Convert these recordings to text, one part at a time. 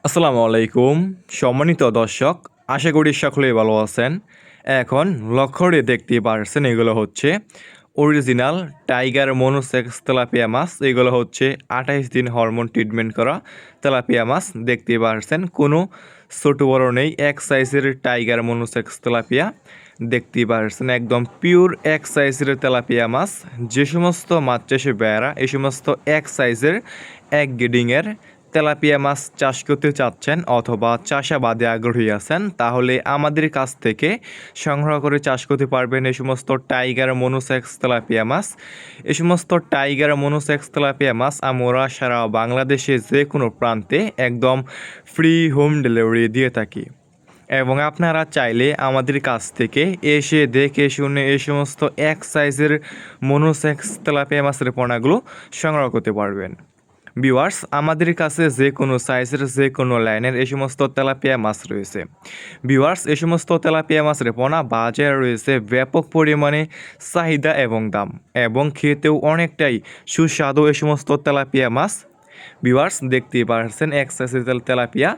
আসসালামু আলাইকুম সম্মানিত দর্শক, আশা করি সকলেই ভালো আছেন। এখন লক্ষ্য করে দেখতে পারছেন এগুলো হচ্ছে অরিজিনাল টাইগার মনোসেক্স তেলাপিয়া মাছ। এগুলো হচ্ছে 28 দিন হরমোন ট্রিটমেন্ট করা তেলাপিয়া মাছ। দেখতে পারছেন কোনো ছোট বড় নেই, এক সাইজের টাইগার মনোসেক্স তেলাপিয়া দেখতে পারছেন, একদম পিওর এক সাইজের তেলাপিয়া মাছ। যে সমস্ত মাছ চাষে বেড়া এই সমস্ত এক সাইজের এক গেডিংয়ের তেলাপিয়া মাছ চাষ করতে চাচ্ছেন অথবা চাষাবাদে আগ্রহী আছেন, তাহলে আমাদের কাছ থেকে সংগ্রহ করে চাষ করতে পারবেন এই সমস্ত টাইগার মনোসেক্স তেলাপিয়া মাছ। এই সমস্ত টাইগার মনোসেক্স তেলাপিয়া মাছ আমরা সারা বাংলাদেশে যে কোনো প্রান্তে একদম ফ্রি হোম ডেলিভারি দিয়ে থাকি এবং আপনারা চাইলে আমাদের কাছ থেকে এসে দেখে শুনে এই সমস্ত এক সাইজের মনোসেক্স তেলাপিয়া মাছের পোনাগুলো সংগ্রহ করতে পারবেন। ভিউয়ার্স, আমাদের কাছে যে কোনো সাইজের যে কোনো লাইনের এই সমস্ত তেলাপিয়া মাছ রয়েছে। ভিউয়ার্স, এই সমস্ত তেলাপিয়া মাছের পোনা বাজারে রয়েছে ব্যাপক পরিমাণে চাহিদা এবং দাম, এবং খেতেও অনেকটাই সুস্বাদু এই সমস্ত তেলাপিয়া মাছ। ভিউয়ার্স, দেখতেই পারছেন এক সাইজের তেলাপিয়া।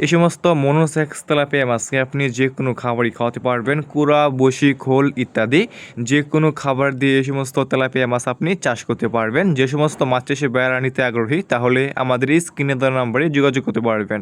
এই সমস্ত মনোসেক্স তেলাপিয়া মাছকে আপনি যে কোনো খাবারই খাওয়াতে পারবেন, কুড়া, বসি, খোল ইত্যাদি যে কোনো খাবার দিয়ে এই সমস্ত তেলাপিয়া মাছ আপনি চাষ করতে পারবেন। যে সমস্ত মাছ চাষে বেড়া নিতে আগ্রহী তাহলে আমাদের এই স্ক্রিনে দেওয়া নাম্বারে যোগাযোগ করতে পারবেন।